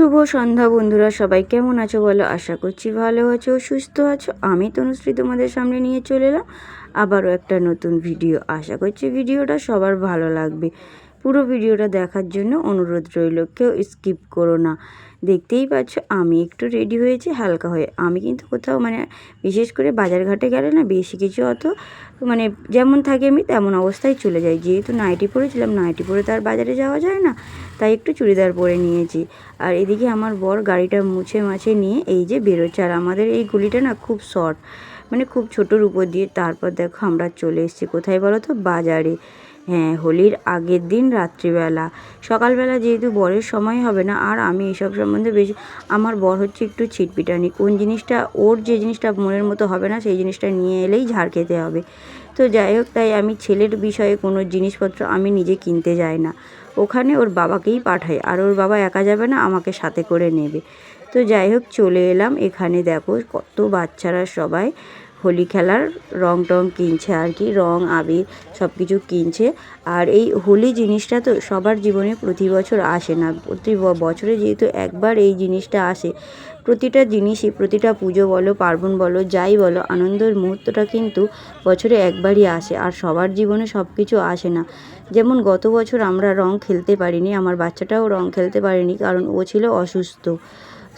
শুভ সন্ধ্যা বন্ধুরা, সবাই কেমন আছো বলো? আশা করছি ভালো আছো, সুস্থ আছো। আমি তনুশ্রী তোমাদের সামনে নিয়ে চলে এলাম আবারও একটা নতুন ভিডিও। আশা করছি ভিডিওটা সবার ভালো লাগবে। পুরো ভিডিওটা দেখার জন্য অনুরোধ রইল, কেউ স্কিপ করো না। দেখতেই পাচ্ছ আমি একটু রেডি হয়েছি হালকা হয়ে। আমি কিন্তু কোথাও বিশেষ করে বাজারঘাটে গেলে না বেশি কিছু অত যেমন থাকি আমি তেমন অবস্থায় চলে যাই। যেহেতু নাইটি পরেছিলাম, নাইটি পরে তো আর বাজারে যাওয়া যায় না, তাই একটু চুড়িদার পরে নিয়েছি। আর এদিকে আমার বর গাড়িটা মুছে মাছে নিয়ে এই যে বেরোচ্ছে। আর আমাদের এই গলিটা না খুব শর্ট, খুব ছোটোর উপর দিয়ে। তারপর দেখো আমরা চলে এসেছি কোথায় বলো তো? বাজারে। হ্যাঁ, হোলির আগের দিন রাত্রিবেলা। সকালবেলা যেহেতু বরের সময় হবে না, আর আমি এসব সম্বন্ধে বেশি, আমার বর হচ্ছে একটু ছিটপিটানি। কোন জিনিসটা ওর যে জিনিসটা মনের মতো হবে না, সেই জিনিসটা নিয়ে এলেই ঝাড় খেতে হবে। তো যাই হোক, তাই আমি ছেলের বিষয়ে কোনো জিনিসপত্র আমি নিজে কিনতে যাই না, ওখানে ওর বাবাকেই পাঠাই। আর ওর বাবা একা যাবে না, আমাকে সাথে করে নেবে। তো যাই হোক চলে এলাম। এখানে দেখো কত বাচ্চারা সবাই হোলি খেলার রং টং কিনছে, আর কি রং আবির সব কিছু কিনছে। আর এই হোলি জিনিসটা তো সবার জীবনে প্রতি বছর আসে না, প্রতি বছরে যেহেতু একবার এই জিনিসটা আসে। প্রতিটা জিনিসই, প্রতিটা পুজো বলো, পার্বণ বলো, যাই বলো, আনন্দের মুহূর্তটা কিন্তু বছরে একবারই আসে। আর সবার জীবনে সব কিছু আসে না। যেমন গত বছর আমরা রং খেলতে পারিনি, আমার বাচ্চাটাও রং খেলতে পারেনি, কারণ ও ছিল অসুস্থ।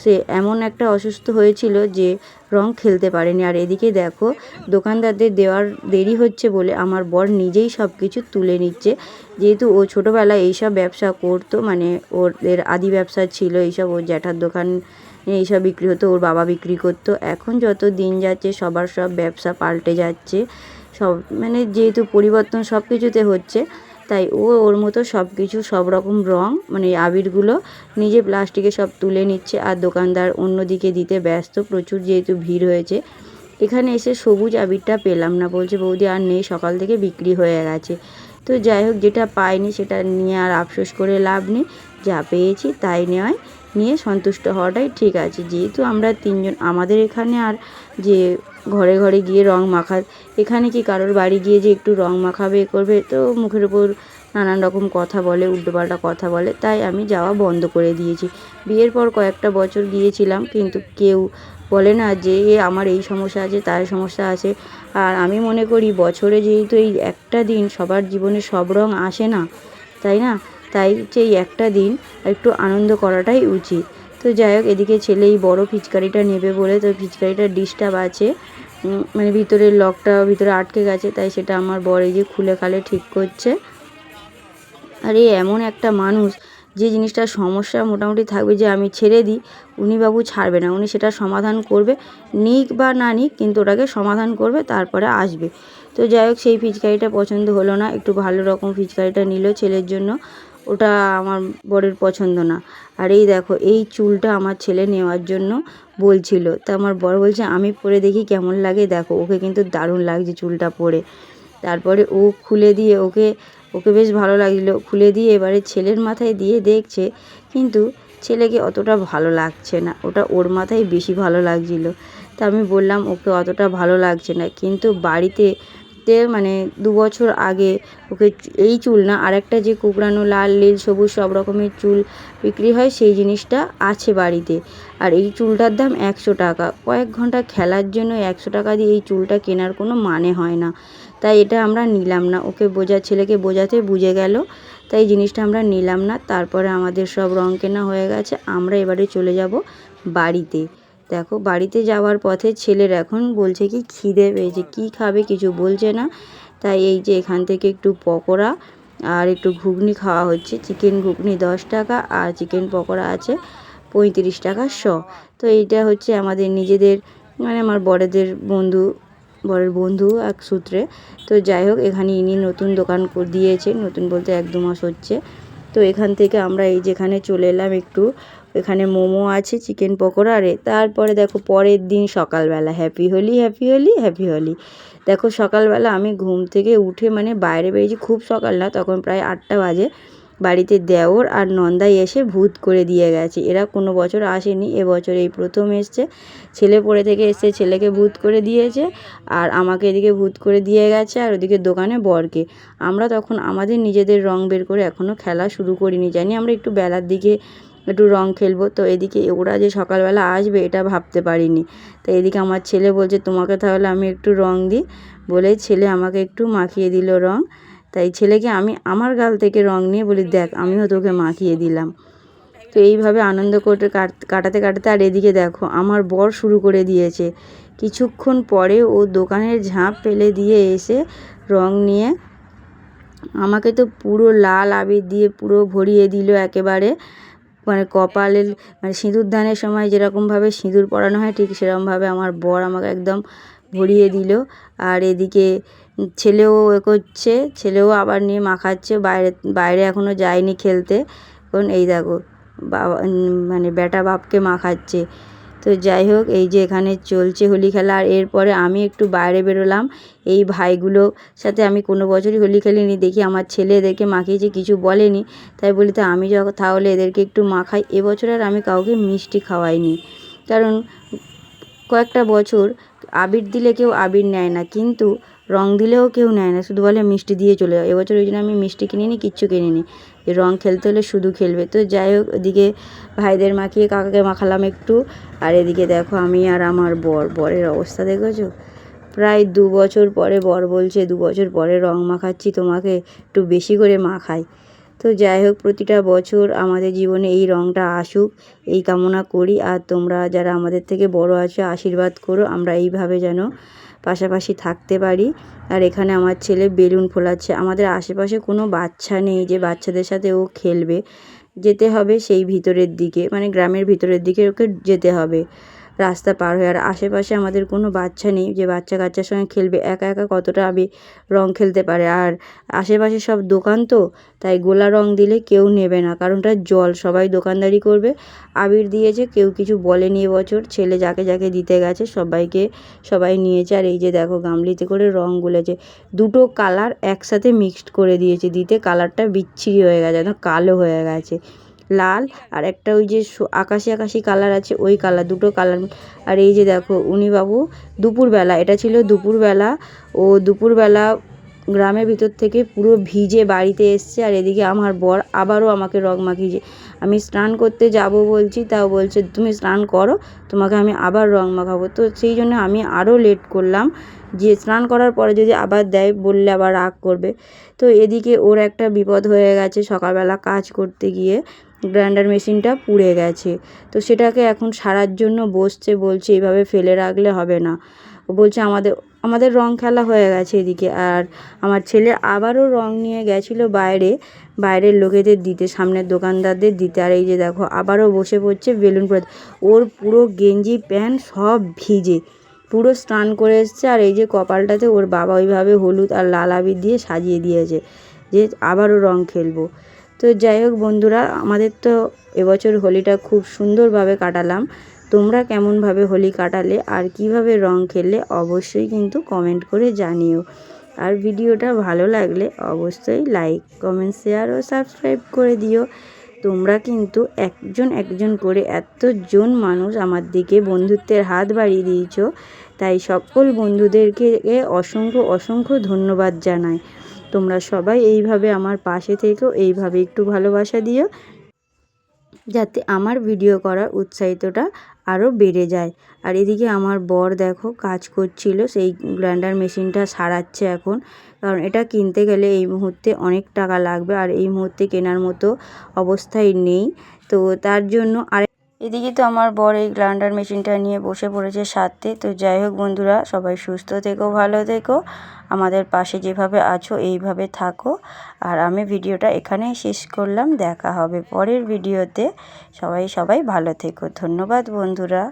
সে এমন একটা অসুস্থ হয়েছিল যে রং খেলতে পারেনি। আর এদিকে দেখো দোকানদারদের দেওয়ার দেরি হচ্ছে বলে আমার বর নিজেই সব কিছু তুলে নিচ্ছে। যেহেতু ও ছোটোবেলায় এইসব ব্যবসা করতো, ওদের আদি ব্যবসা ছিল এইসব। ওর জ্যাঠার দোকান এইসব বিক্রি হতো, ওর বাবা বিক্রি করতো। এখন যত দিন যাচ্ছে সবার সব ব্যবসা পাল্টে যাচ্ছে, সব যেহেতু পরিবর্তন সব কিছুতে হচ্ছে, তাই ও ওর মতো সব কিছু, সব রকম রং আবিরগুলো নিজে প্লাস্টিকে সব তুলে নিচ্ছে। আর দোকানদার অন্যদিকে দিতে ব্যস্ত, প্রচুর যেহেতু ভিড় হয়েছে। এখানে এসে সবুজ আবিরটা পেলাম না, বলছে বৌদি আর নেই, সকাল থেকে বিক্রি হয়ে গেছে। তো যাই হোক, যেটা পাইনি সেটা নিয়ে আর আফসোস করে লাভ নেই, যা পেয়েছি তাই নিয়ে সন্তুষ্ট হওয়াটাই ঠিক আছে। যেহেতু আমরা তিনজন, আমাদের এখানে আর যে ঘরে ঘরে গিয়ে রং মাখা, এখানে কি কারোর বাড়ি গিয়ে যে একটু রং মাখাবে করবে, তো মুখের উপর নানান রকম কথা বলে, উল্টোপাল্টা কথা বলে, তাই আমি যাওয়া বন্ধ করে দিয়েছি। বিয়ের পর কয়েকটা বছর গিয়েছিলাম, কিন্তু কেউ বলে না যে আমার এই সমস্যা আছে, তার সমস্যা আছে। আর আমি মনে করি বছরে যেহেতু এই একটা দিন, সবার জীবনে সব রং আসে না, তাই না? তাই হচ্ছে এই একটা দিন একটু আনন্দ করাটাই উচিত। তো যাই হোক, এদিকে ছেলে এই বড়ো পিচকারিটা নেবে বলে, তো পিচকারিটা ডিস্টার্ব আছে, ভিতরের লকটা ভিতরে আটকে গেছে, তাই সেটা আমার বর এই যে খুলে খালে ঠিক করছে। আর এমন একটা মানুষ, যে জিনিসটার সমস্যা মোটামুটি থাকবে, যে আমি ছেড়ে দিই, উনি বাবু ছাড়বে না, উনি সেটা সমাধান করবে, নিক বা না নিক, কিন্তু ওটাকে সমাধান করবে, তারপরে আসবে। তো যাই হোক, সেই পিচকারিটা পছন্দ হলো না, একটু ভালো রকম পিচকারিটা নিল ছেলের জন্য, ওটা আমার বরের পছন্দ না। আর এই দেখো, এই চুলটা আমার ছেলে নেওয়ার জন্য বলছিল, তা আমার বর বলছে আমি পরে দেখি কেমন লাগে। দেখো ওকে কিন্তু দারুণ লাগছে চুলটা পরে। তারপরে ও খুলে দিয়ে, ওকে ওকে বেশ ভালো লাগছিলো, খুলে দিয়ে এবারে ছেলের মাথায় দিয়ে দেখছে, কিন্তু ছেলেকে অতটা ভালো লাগছে না, ওটা ওর মাথায় বেশি ভালো লাগছিলো। তা আমি বললাম ওকে অতটা ভালো লাগছে না, কিন্তু বাড়িতে 2 বছর আগে ওকে এই চুল না, আরেকটা যে কুকড়ানো লাল নীল সবুজ সব রকমের চুল বিক্রি হয়, সেই জিনিসটা আছে বাড়িতে। আর এই চুলটার দাম 100 টাকা। কয়েক ঘন্টা খেলার জন্য 100 টাকা দিয়ে এই চুলটা কেনার কোনো মানে হয় না, তাই এটা আমরা নিলাম না। ওকে ছেলেকে বোঝাতে বুঝে গেল, তাই জিনিসটা আমরা নিলাম না। তারপরে আমাদের সব রং কেনা হয়ে গেছে, আমরা এবারে চলে যাব বাড়িতে। দেখো বাড়িতে যাওয়ার পথে ছেলের এখন বলছে কি খিদে পেয়েছে, কী খাবে কিছু বলছে না। তাই এই যে এখান থেকে একটু পকোড়া আর একটু ঘুগনি খাওয়া হচ্ছে। চিকেন ঘুগনি 10 টাকা, আর চিকেন পকোড়া আছে 35 টাকা শ। তো এইটা হচ্ছে আমাদের নিজেদের, আমার বরের বন্ধু এক সূত্রে। তো যাই হোক, এখানে ইনি নতুন দোকান দিয়েছে, নতুন বলতে 1-2 মাস হচ্ছে। তো এখান থেকে আমরা এই যেখানে চলে এলাম একটু, এখানে মোমো আছে, চিকেন পকোড়া। তারপরে দেখো পরের দিন সকালবেলা, happy Holi happy Holi happy Holi. দেখো সকালবেলা আমি ঘুম থেকে উঠে বাইরে বেরিয়েছি, খুব সকাল না, তখন প্রায় 8টা বাজে। বাড়িতে দেওর আর নন্দাই এসে ভূত করে দিয়ে গেছে। এরা কোনো বছর আসেনি, এবছর এই প্রথম এসছে। ছেলে পড়ে থেকে এসছে, ছেলেকে ভূত করে দিয়েছে, আর আমাকে এদিকে ভূত করে দিয়ে গেছে, আর ওদিকে দোকানে বরকে। আমরা তখন আমাদের নিজেদের রং বের করে এখনও খেলা শুরু করিনি, জানি আমরা একটু বেলার দিকে একটু রং খেলবো। তো এদিকে ওরা যে সকালবেলা আসবে এটা ভাবতে পারিনি। তো এদিকে আমার ছেলে বলছে তোমাকে তাহলে আমি একটু রং দিই, বলে ছেলে আমাকে একটু মাখিয়ে দিল রং। তাই ছেলেকে আমি আমার গাল থেকে রং নিয়ে বলি দেখ আমিও তোকে মাখিয়ে দিলাম। তো এইভাবে আনন্দ করতে কাটাতে কাটাতে আর এদিকে দেখো আমার বর শুরু করে দিয়েছে। কিছুক্ষণ পরে ও দোকানের ঝাঁপ ফেলে দিয়ে এসে রং নিয়ে আমাকে তো পুরো লাল আবির দিয়ে পুরো ভরিয়ে দিল একেবারে। মানে কপালের মানে সিঁদুর দানের সময় যেরকমভাবে সিঁদুর পরানো হয় ঠিক সেরকমভাবে আমার বর আমাকে একদম ভরিয়ে দিল। আর এদিকে ছেলেও এ করছে, ছেলেও আবার নিয়ে মাখাচ্ছে। বাইরে বাইরে এখনও যায়নি খেলতে, কারণ এই দেখো বাবা মানে বেটা বাপকে মাখাচ্ছে। তো যাই হোক এই যে এখানে চলছে হোলি খেলা। আর এরপরে আমি একটু বাইরে বেরোলাম। এই ভাইগুলোর সাথে আমি কোনো বছরই হোলি খেলিনি, দেখি আমার ছেলে এদেরকে মাখিয়েছে, কিছু বলেনি। তাই বলি তো আমি যখন তাহলে এদেরকে একটু মাখাই। এবছর আর আমি কাউকে মিষ্টি খাওয়াইনি, কারণ কয়েকটা বছর আবির দিলে কেউ আবির নেয় না, কিন্তু রং দিলেও কেউ নেয় না, শুধু বলে মিষ্টি দিয়ে চলে যাও। এবছর ওই জন্য আমি মিষ্টি কিনিনি, কিচ্ছু কিনিনি। রং খেলতে হলে শুধু খেলবে। তো যাই হোক এদিকে ভাইদের মাখিয়ে কাকাকে মাখালাম একটু। আর এদিকে দেখো আমি আর আমার বরের অবস্থা দেখেছো? প্রায় 2 বছর পরে বর বলছে 2 বছর পরে রং মাখাচ্ছি তোমাকে, একটু বেশি করে মাখাই। তো যাই হোক প্রতিটা বছর আমাদের জীবনে এই রংটা আসুক এই কামনা করি। আর তোমরা যারা আমাদের থেকে বড় আছো আশীর্বাদ করো, আমরা এইভাবে যেন পাশাপাশি থাকতে পারি। আর এখানে আমার ছেলে বেলুন ফোলাচ্ছে। আমাদের আশেপাশে কোনো বাচ্চা নেই যে বাচ্চাদের সাথে ও খেলবে, যেতে হবে সেই ভিতরের দিকে, মানে গ্রামের ভিতরের দিকে ওকে যেতে হবে রাস্তা পার হয়ে। আর আশেপাশে আমাদের কোনো বাচ্চা নেই যে বাচ্চা কাচ্চার সঙ্গে খেলবে, একা একা কতটা রং খেলতে পারে। আর আশেপাশে সব দোকান, তো তাই গোলা রং দিলে কেউ নেবে না, কারণ ওটা জল, সবাই দোকানদারি করবে। আবির দিয়েছে, কেউ কিছু বলেনি এবছর। ছেলে যাকে যাকে দিতে গেছে সবাই নিয়েছে। আর এই যে দেখো গামলিতে করে রং গুলেছে, দুটো কালার একসাথে মিক্সড করে দিয়েছে, দিতে কালারটা বিচ্ছিরি হয়ে গেছে, একদম কালো হয়ে গেছে। লাল আর একটা ওই যে আকাশি আকাশি কালার আছে ওই কালার, দুটো কালার। আর এই যে দেখো উনি বাবু দুপুরবেলা, এটা ছিল দুপুরবেলা, ও দুপুরবেলা গ্রামের ভিতর থেকে পুরো ভিজে বাড়িতে এসছে। আর এদিকে আমার বর আবারও আমাকে রং মাখিয়েছে। আমি স্নান করতে যাব বলছি, তাও বলছে তুমি স্নান করো, তোমাকে আমি আবার রং মাখাবো। তো সেই জন্য আমি আরও লেট করলাম, যে স্নান করার পরে যদি আবার দেয় বললে আবার রাগ করবে। তো এদিকে ওর একটা বিপদ হয়ে গেছে, সকালবেলা কাজ করতে গিয়ে গ্রাইন্ডার মেশিনটা পুড়ে গেছে। তো সেটাকে এখন সারার জন্য বসছে, বলছে এইভাবে ফেলে রাখলে হবে না। ও বলছে আমাদের রং খেলা হয়ে গেছে এদিকে। আর আমার ছেলে আবারও রং নিয়ে গেছিলো বাইরের লোকেদের দিতে, সামনের দোকানদারদের দিতে। আর এই যে দেখো আবারও বসে পড়ছে বেলুন পড়ে, ওর পুরো গেঞ্জি প্যান্ট সব ভিজে, পুরো স্নান করে এসছে। আর এই যে কপালটাতে ওর বাবা ওইভাবে হলুদ আর লাল আবির দিয়ে সাজিয়ে দিয়েছে যে আবারও রং খেলবো। তো যাই হোক বন্ধুরা, আমাদের তো এবছর হোলিটা খুব সুন্দরভাবে কাটালাম। তোমরা কেমনভাবে হোলি কাটালে আর কিভাবে রং খেললে অবশ্যই কিন্তু কমেন্ট করে জানিও। আর ভিডিওটা ভালো লাগলে অবশ্যই লাইক, কমেন্ট, শেয়ার ও সাবস্ক্রাইব করে দিও। তোমরা কিন্তু একজন করে এতজন মানুষ আমার দিকে বন্ধুত্বের হাত বাড়িয়ে দিয়েছো, তাই সকল বন্ধুদেরকে অসংখ্য ধন্যবাদ জানাই। তোমরা সবাই এইভাবে আমার পাশে থেকো, এইভাবে একটু ভালোবাসা দিও, যাতে আমার ভিডিও করার উৎসাহিতটা আরও বেড়ে যায়। আর এদিকে আমার বর দেখো কাজ করছিল, সেই গ্রাইন্ডার মেশিনটা সারাচ্ছে এখন, কারণ এটা কিনতে গেলে এই মুহূর্তে অনেক টাকা লাগবে, আর এই মুহূর্তে কেনার মতো অবস্থায় নেই। তো তার জন্য আর এদিকে তো আমার বর এই গ্রাইন্ডার মেশিনটা নিয়ে বসে পড়েছে সারতে। তো যাই হোক বন্ধুরা, সবাই সুস্থ থেকো, ভালো থেকো, আমাদের পাশে যেভাবে আছো এইভাবে থাকো। আর আমি ভিডিওটা এখানেই শেষ করলাম, দেখা হবে পরের ভিডিওতে। সবাই ভালো থেকো, ধন্যবাদ বন্ধুরা।